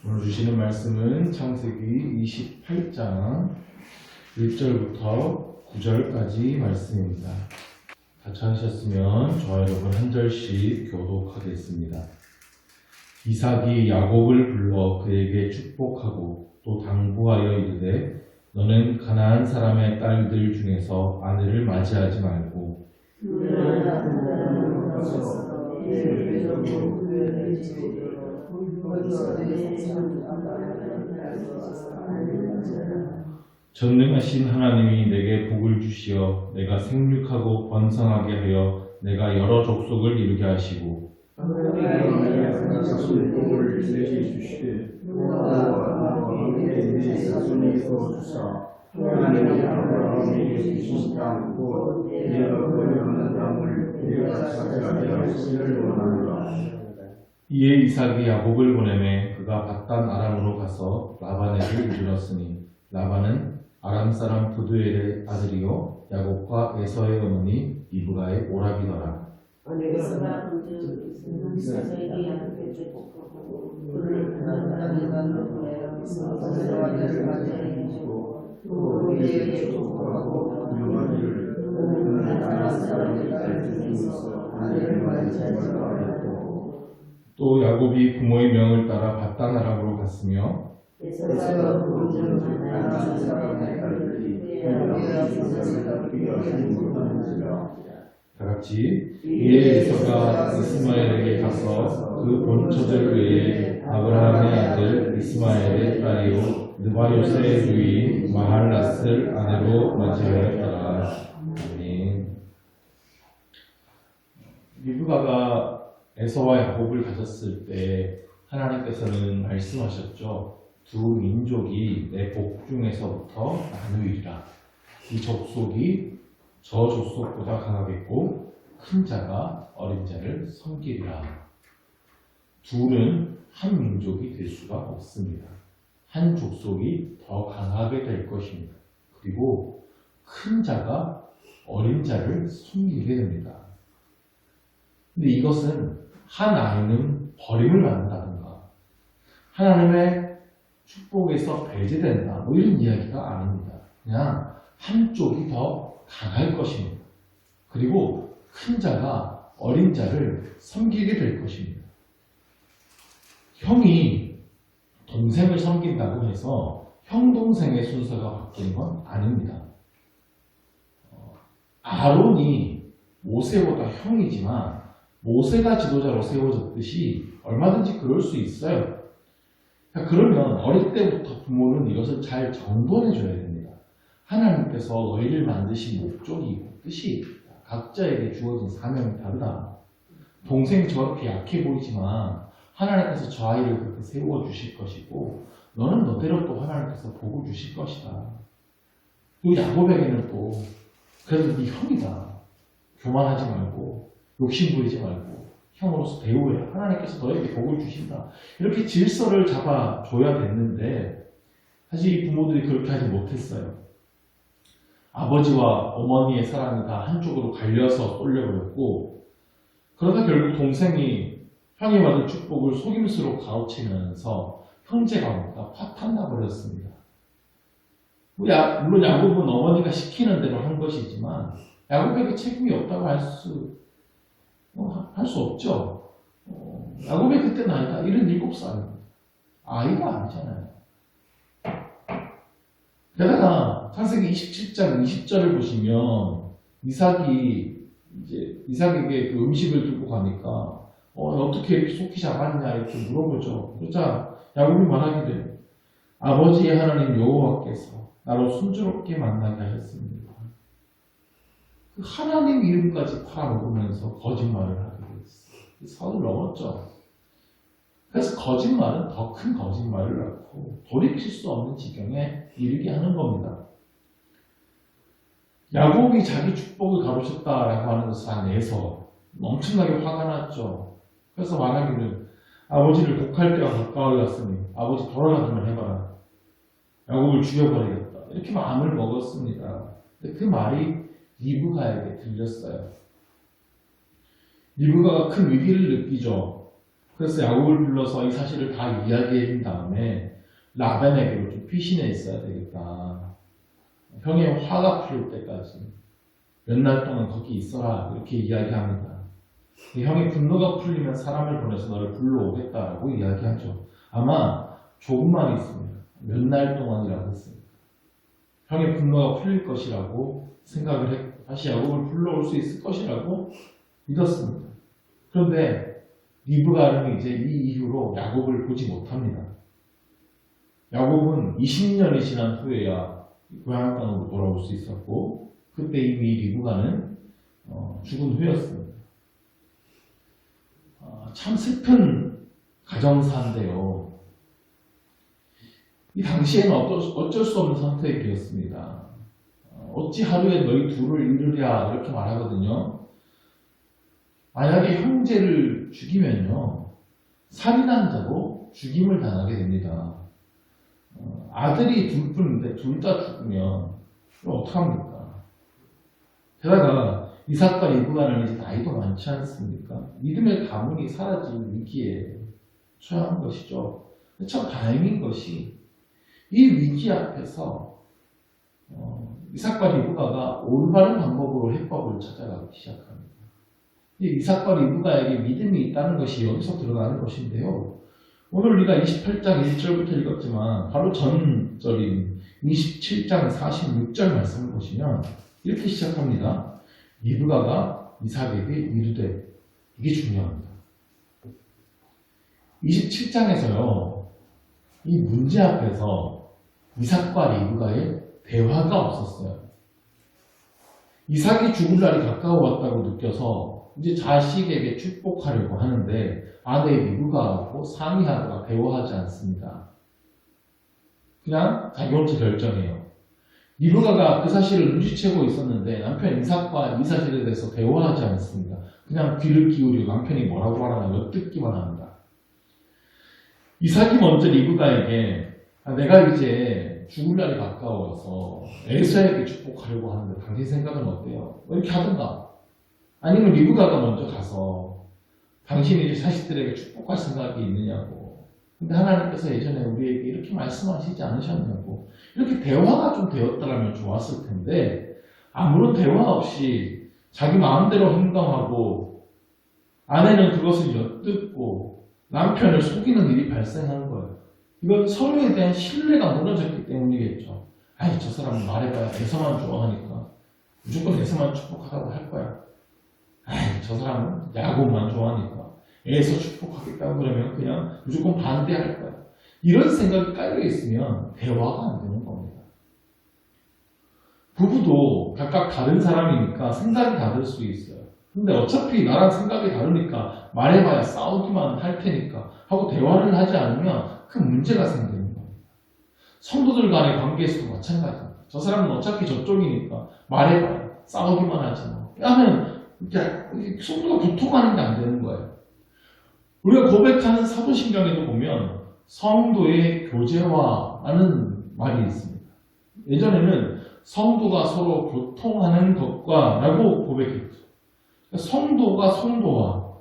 오늘 주시는 말씀은 창세기 28장 1절부터 9절까지 말씀입니다. 다 찾으셨으면 저와 여러분 한 절씩 교독하겠습니다. 이삭이 야곱을 불러 그에게 축복하고 또 당부하여 이르되 너는 가나안 사람의 딸들 중에서 아내를 맞이하지 말고 전능하신 하나님이 내게 복을 주시어 내가 생육하고 번성하게 하여 내가 여러 족속을 이루게 하시고 이에 이삭이 야곱을 보내매 그가 밧단 아람으로 가서 라반에게 이르렀으니 라반은 아람 사람 부두엘의 아들이요 야곱과 에서의 어머니 리브가의 오라비더라. 또 야곱이 부모의 명을 따라 밧단 아람으로 갔으며 다같이 이에 에서가 이스마엘에게 가서 그 본처들 외에 아브라함의 아들 이스마엘의 딸이요 느바요스의 누이인 마할랏을 아내로 맞이하였더라. 아멘. 리브가가 에서와 야곱을 가졌을 때 하나님께서는 말씀하셨죠. 두 민족이 내 복 중에서부터 나누리라. 이 족속이 저 족속보다 강하겠고 큰 자가 어린 자를 섬기리라. 둘은 한 민족이 될 수가 없습니다. 한 족속이 더 강하게 될 것입니다. 그리고 큰 자가 어린 자를 섬기게 됩니다. 근데 이것은 한 아이는 버림을 받는다든가 하나님의 축복에서 배제된다 뭐 이런 이야기가 아닙니다. 그냥 한쪽이 더 강할 것입니다. 그리고 큰 자가 어린 자를 섬기게 될 것입니다. 형이 동생을 섬긴다고 해서 형 동생의 순서가 바뀌는 건 아닙니다. 아론이 모세보다 형이지만 모세가 지도자로 세워졌듯이 얼마든지 그럴 수 있어요. 그러면 어릴 때부터 부모는 이것을 잘 정돈해 줘야 됩니다. 하나님께서 너희를 만드신 목적이 있고 뜻이 있다. 각자에게 주어진 사명이 다르다. 동생이 저렇게 약해 보이지만 하나님께서 저 아이를 그렇게 세워주실 것이고 너는 너대로 또 하나님께서 복을 주실 것이다. 또 야곱에게는 또 그래도 네 형이다. 교만하지 말고 욕심 부리지 말고 형으로서 대우해. 하나님께서 너에게 복을 주신다. 이렇게 질서를 잡아줘야 됐는데 사실 이 부모들이 그렇게 하지 못했어요. 아버지와 어머니의 사랑이 다 한쪽으로 갈려서 쏠려버렸고 그러다 결국 동생이 형이 받은 축복을 속임수로 가로채면서 형제 관계가 파탄나 버렸습니다. 물론 야곱은 어머니가 시키는 대로 한 것이지만 야곱에게 책임이 없다고 할 수 없죠. 야곱의 그때 나이가 77살입니다. 아이가 아니잖아요. 게다가 창세기 27장 20절을 보시면 이삭에게 그 음식을 들고 가니까 어떻게 이렇게 속히 잡았냐 이렇게 물어보죠. 그러자 야곱이 말하기를 아버지의 하나님 여호와께서 나로 순조롭게 만나게 하셨습니다. 그 하나님 이름까지 팔아먹으면서 거짓말을 하게 됐어요. 선을 넘었죠. 그래서 거짓말은 더 큰 거짓말을 낳고 돌이킬 수 없는 지경에 이르게 하는 겁니다. 야곱이 자기 축복을 가로챘다라고 하는 것을 안에서 엄청나게 화가 났죠. 그래서 말하기를 아버지를 독할 때가 가까워 갔으니 아버지 돌아가기만 해봐라. 야곱을 죽여버리겠다. 이렇게 마음을 먹었습니다. 근데 그 말이 리브가에게 들렸어요. 리브가가 큰 위기를 느끼죠. 그래서 야곱을 불러서 이 사실을 다 이야기해 준 다음에 라반에게로 좀 피신해 있어야 되겠다. 형의 화가 풀릴 때까지 몇 날 동안 거기 있어라. 이렇게 이야기합니다. 형의 분노가 풀리면 사람을 보내서 너를 불러오겠다라고 이야기하죠. 아마 조금만 있으면 몇 날 동안이라고 했습니다. 형의 분노가 풀릴 것이라고 생각을 했고 다시 야곱을 불러올 수 있을 것이라고 믿었습니다. 그런데 리브가는 이제 이 이후로 야곱을 보지 못합니다. 야곱은 20년이 지난 후에야 고향 땅으로 돌아올 수 있었고 그때 이미 리브가는 죽은 후였습니다. 참 슬픈 가정사인데요. 이 당시에는 어쩔 수 없는 선택이었습니다. 어찌 하루에 너희 둘을 잃으랴 이렇게 말하거든요. 만약에 형제를 죽이면요 살인한 자로 죽임을 당하게 됩니다. 아들이 둘뿐인데 둘 다 죽으면 어떡합니까? 게다가 이삭과 리브가는 이제 나이도 많지 않습니까? 믿음의 가문이 사라진 위기에 처한 것이죠. 참 다행인 것이 이 위기 앞에서 이삭과 리브가가 올바른 방법으로 해법을 찾아가기 시작합니다. 이삭과 리브가에게 믿음이 있다는 것이 여기서 드러나는 것인데요. 오늘 우리가 28장 1절부터 읽었지만 바로 전절인 27장 46절 말씀을 보시면 이렇게 시작합니다. 리브가가 이삭에게 이르되, 이게 중요합니다. 27장에서요. 이 문제 앞에서 이삭과 리브가의 대화가 없었어요. 이삭이 죽을 날이 가까워왔다고 느껴서 이제 자식에게 축복하려고 하는데 아내 리브가하고 상의하거나 대화하지 않습니다. 그냥 자기 혼자 결정해요. 리브가가 그 사실을 눈치채고 있었는데 남편 이삭과 이 사실에 대해서 대화하지 않습니다. 그냥 귀를 기울이고 남편이 뭐라고 하나 엿듣기만 합니다. 이삭이 먼저 리브가에게 내가 이제 죽을 날이 가까워서 에사에게 축복하려고 하는데 당신 생각은 어때요? 이렇게 하던가. 아니면 리브가가 먼저 가서 당신이 이제 자식들에게 축복할 생각이 있느냐고. 근데 하나님께서 예전에 우리에게 이렇게 말씀하시지 않으셨냐고. 이렇게 대화가 좀 되었더라면 좋았을 텐데 아무런 대화 없이 자기 마음대로 행동하고 아내는 그것을 엿듣고 남편을 속이는 일이 발생하는 거예요. 이건 서로에 대한 신뢰가 무너졌기 때문이겠죠. 아이, 저 사람은 말해봐야 에서만 좋아하니까 무조건 에서만 축복하라고 할 거야. 아이, 저 사람은 야곱만 좋아하니까 에서 축복하겠다고 그러면 그냥 무조건 반대할 거야. 이런 생각이 깔려있으면 대화가 안 되는 겁니다. 부부도 각각 다른 사람이니까 생각이 다를 수 있어요. 근데 어차피 나랑 생각이 다르니까 말해봐야 싸우기만 할 테니까 하고 대화를 하지 않으면 큰 문제가 생기는 겁니다. 성도들 간의 관계에서도 마찬가지입니다. 저 사람은 어차피 저쪽이니까 말해봐야 싸우기만 하지 뭐. 하면 성도가 교통하는 게 안 되는 거예요. 우리가 고백하는 사도신경에도 보면 성도의 교제화라는 말이 있습니다. 예전에는 성도가 서로 교통하는 것과 라고 고백했죠. 성도가 성도와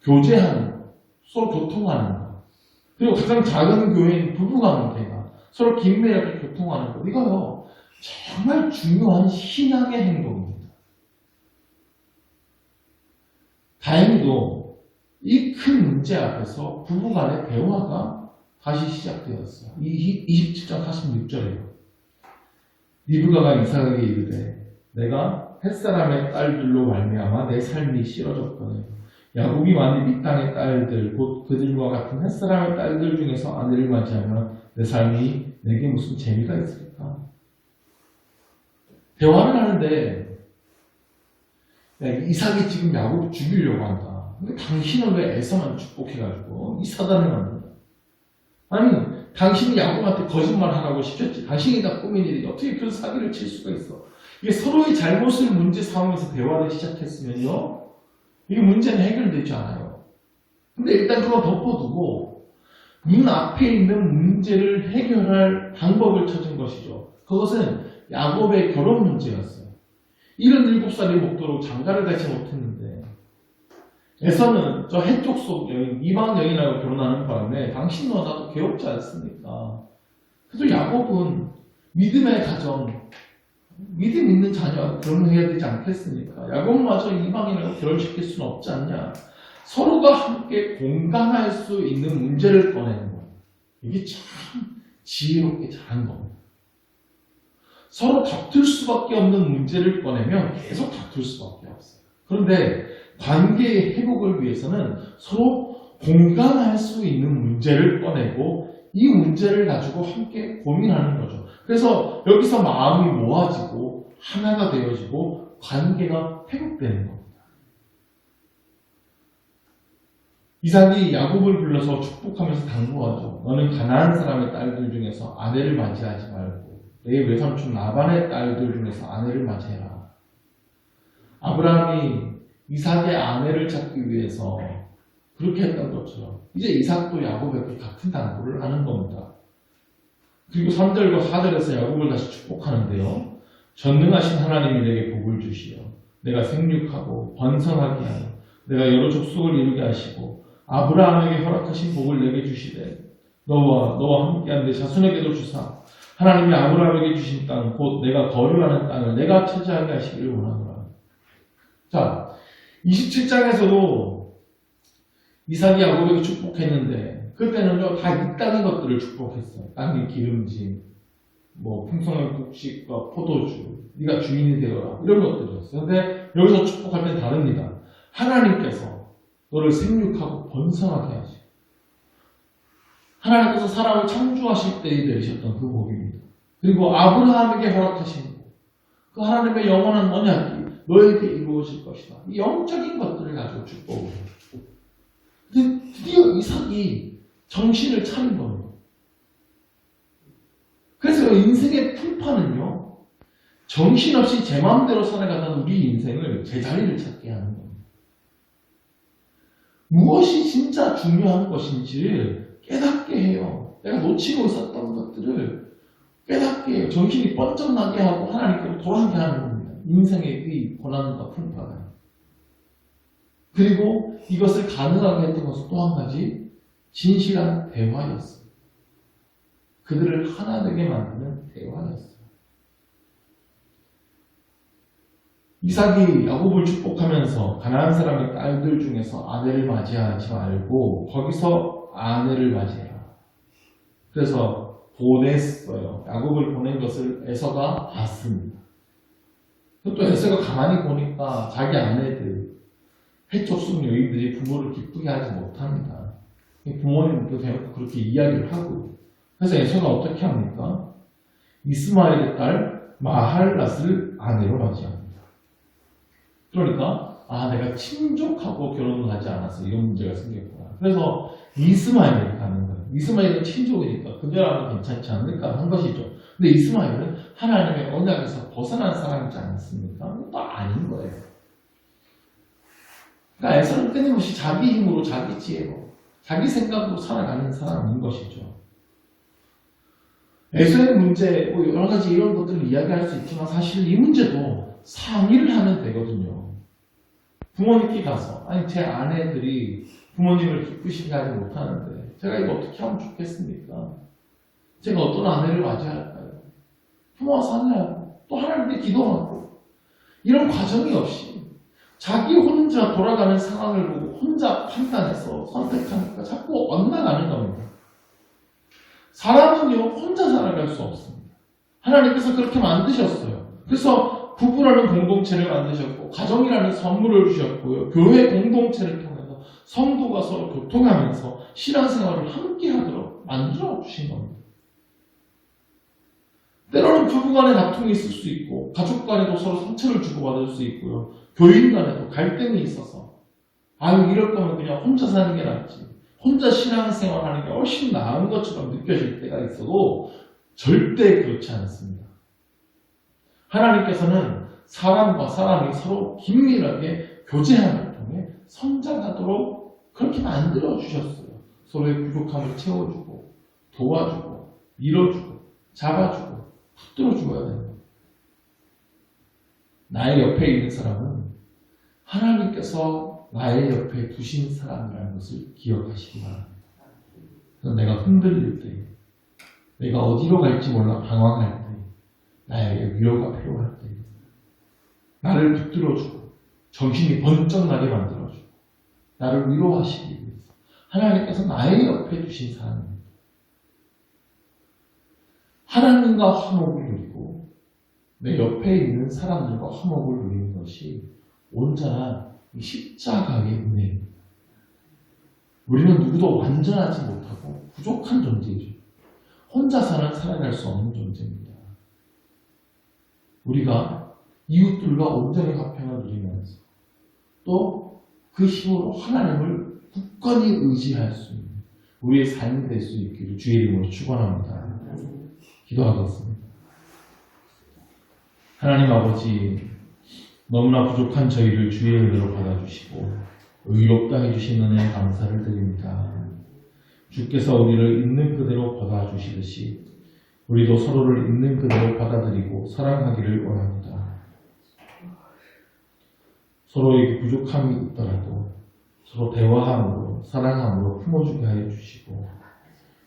교제하는 것, 서로 교통하는 것. 그리고 가장 작은 교회인 부부관계가 서로 긴밀하게 교통하는 것. 이거요, 정말 중요한 신앙의 행동입니다. 다행히도 이 큰 문제 앞에서 부부간의 대화가 다시 시작되었어요. 27장 46절이에요. 리브가가 이삭에게 이르되 내가 햇사람의 딸들로 말미암아 내 삶이 싫어졌거늘 야곱이 만일 이 땅의 딸들 곧 그들과 같은 햇사람의 딸들 중에서 아내를 맞이하면 내 삶이 내게 무슨 재미가 있을까? 대화를 하는데 이삭이 지금 야곱을 죽이려고 한다. 근데 당신은 왜 에서만 축복해가지고 이 사단을 만든다? 아니, 당신이 야곱한테 거짓말하라고 시켰지. 당신이 다 꾸민 일이 어떻게 그런 사기를 칠 수가 있어? 이게 서로의 잘못을 문제 삼으면서 대화를 시작했으면요, 이 문제는 해결되지 않아요. 근데 일단 그거 덮어두고 눈 앞에 있는 문제를 해결할 방법을 찾은 것이죠. 그것은 야곱의 결혼 문제였어요. 77살이 먹도록 장가를 가지 못했는데 에서는 저 해쪽 속 여인, 이방 여인하고 결혼하는 바람에 당신과 나도 괴롭지 않습니까? 그래서 야곱은 믿음의 가정, 믿음 있는 자녀와 결혼해야 되지 않겠습니까? 야곱마저 이방인하고 결혼시킬 수는 없지 않냐? 서로가 함께 공감할 수 있는 문제를 꺼내는 거예요. 이게 참 지혜롭게 잘한 겁니다. 서로 다툴 수밖에 없는 문제를 꺼내면 계속 다툴 수밖에 없어요. 그런데 관계의 회복을 위해서는 서로 공감할 수 있는 문제를 꺼내고 이 문제를 가지고 함께 고민하는 거죠. 그래서 여기서 마음이 모아지고 하나가 되어지고 관계가 회복되는 겁니다. 이삭이 야곱을 불러서 축복하면서 당부하죠. 너는 가나안 사람의 딸들 중에서 아내를 맞이하지 말고 내 외삼촌 라반의 딸들 중에서 아내를 맞이해라. 아브라함이 이삭의 아내를 찾기 위해서 그렇게 했던 것처럼 이제 이삭도 야곱에게 같은 당부를 하는 겁니다. 그리고 3절과 4절에서 야곱을 다시 축복하는데요. 전능하신 하나님이 내게 복을 주시어 내가 생육하고 번성하게 하여 내가 여러 족속을 이루게 하시고 아브라함에게 허락하신 복을 내게 주시되 너와 함께한 내 자손에게도 주사 하나님이 아브라함에게 주신 땅 곧 내가 거류하는 땅을 내가 차지하게 하시기를 원하노라. 자, 27장에서도 이삭이 야곱에게 축복했는데 그때는요 다 이 땅의 것들을 축복했어요. 땅의 기름짐, 풍성한 곡식과 포도주, 네가 주인이 되어라 이런 것들이었어요. 근데 여기서 축복할 땐 다릅니다. 하나님께서 너를 생육하고 번성하게 하시고 하나님께서 사람을 창조하실 때에 내리셨던 그 복입니다. 그리고 아브라함에게 허락하신 복, 그 하나님의 영원한 언약이 너에게 이루어질 것이다. 이 영적인 것들을 가지고 축복을 해요. 근데 드디어 이삭이 정신을 차린 겁니다. 그래서 인생의 풀판은요, 정신없이 제 마음대로 살아가던 우리 인생을 제자리를 찾게 하는 겁니다. 무엇이 진짜 중요한 것인지를 깨닫게 해요. 내가 놓치고 있었던 것들을 깨닫게 해요. 정신이 번쩍 나게 하고 하나님께로 돌아가게 하는 겁니다. 인생의 이 고난과 풍파가. 그리고 이것을 가능하게 했던 것은 또 한 가지 진실한 대화였어요. 그들을 하나 되게 만드는 대화였어요. 이삭이 야곱을 축복하면서 가나안 사람의 딸들 중에서 아내를 맞이하지 말고 거기서 아내를 맞이해라. 그래서 보냈어요. 야곱을 보낸 것을 에서가 봤습니다. 또 에서가 가만히 보니까 자기 아내들, 해족속 여인들이 부모를 기쁘게 하지 못합니다. 부모님도 대놓고 그렇게 이야기를 하고 그래서 에서가 어떻게 합니까? 이스마엘의 딸 마할랏을 아내로 맞이합니다. 그러니까 내가 친족하고 결혼을 하지 않았어. 이런 문제가 생겼구나. 그래서 이스마엘을 가는 거예요. 이스마엘은 친족이니까 그녀라면 괜찮지 않을까 한 것이죠. 근데 이스마엘은 하나님의 언약에서 벗어난 사람이지 않습니까? 또 아닌 거예요. 그러니까 에서는 끊임없이 자기 힘으로, 자기 지혜로, 자기 생각으로 살아가는 사람인 것이죠. 에서의 문제, 여러 가지 이런 것들을 이야기할 수 있지만 사실 이 문제도 상의를 하면 되거든요. 부모님께 가서 제 아내들이 부모님을 기쁘시게 하지 못하는데 제가 이거 어떻게 하면 좋겠습니까? 제가 어떤 아내를 맞이할까요? 부모와 상의하고 또 하나님께 기도하고 이런 과정이 없이 자기 혼자 돌아가는 상황을 보고 혼자 판단해서 선택하니까 자꾸 엇나가는 겁니다. 사람은요 혼자 살아갈 수 없습니다. 하나님께서 그렇게 만드셨어요. 그래서 부부라는 공동체를 만드셨고 가정이라는 선물을 주셨고요. 교회 공동체를 통해서 성도가 서로 교통하면서 신앙생활을 함께 하도록 만들어 주신 겁니다. 때로는 부부 간에 다툼이 있을 수 있고 가족 간에도 서로 상처를 주고받을 수 있고요. 교인 간에도 갈등이 있어서 이럴 거면 그냥 혼자 사는 게 낫지. 혼자 신앙생활하는 게 훨씬 나은 것처럼 느껴질 때가 있어도 절대 그렇지 않습니다. 하나님께서는 사람과 사람이 서로 긴밀하게 교제함을 통해 성장하도록 그렇게 만들어 주셨어요. 서로의 부족함을 채워주고 도와주고 밀어주고 잡아주고 붙들어 주어야 됩니다. 나의 옆에 있는 사람은 하나님께서 나의 옆에 두신 사람이라는 것을 기억하시기 바랍니다. 그래서 내가 흔들릴 때, 내가 어디로 갈지 몰라 방황할 때, 나에게 위로가 필요할 때, 나를 붙들어주고 정신이 번쩍 나게 만들어주고 나를 위로하시기 위해서 하나님께서 나의 옆에 두신 사람입니다. 하나님과 화목을 누리고 내 옆에 있는 사람들과 화목을 누리는 것이 온전한 십자가의 은혜입니다. 우리는 누구도 완전하지 못하고 부족한 존재이죠. 혼자서는 살아갈 수 없는 존재입니다. 우리가 이웃들과 온전히 화평을 누리면서 또 그 힘으로 하나님을 굳건히 의지할 수 있는 우리의 삶이 될 수 있기를 주의 이름으로 축원합니다. 기도하겠습니다. 하나님 아버지, 너무나 부족한 저희를 주의 은혜로 받아주시고 의롭다 해주신 은혜에 감사를 드립니다. 주께서 우리를 있는 그대로 받아주시듯이 우리도 서로를 있는 그대로 받아들이고 사랑하기를 원합니다. 서로에게 부족함이 있더라도 서로 대화함으로 사랑함으로 품어주게 하여 주시고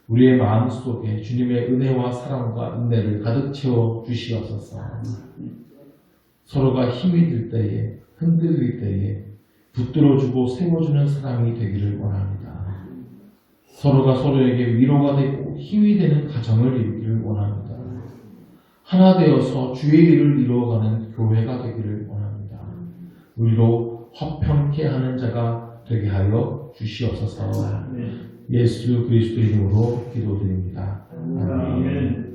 우리의 마음속에 주님의 은혜와 사랑과 인내를 가득 채워 주시옵소서. 서로가 힘이 들 때에 흔들릴 때에 붙들어주고 세워주는 사람이 되기를 원합니다. 서로가 서로에게 위로가 되고 힘이 되는 가정을 이루기를 원합니다. 하나 되어서 주의 일을 이루어가는 교회가 되기를 원합니다. 우리로 화평케 하는 자가 되게 하여 주시옵소서. 예수 그리스도 이름으로 기도드립니다. 아멘.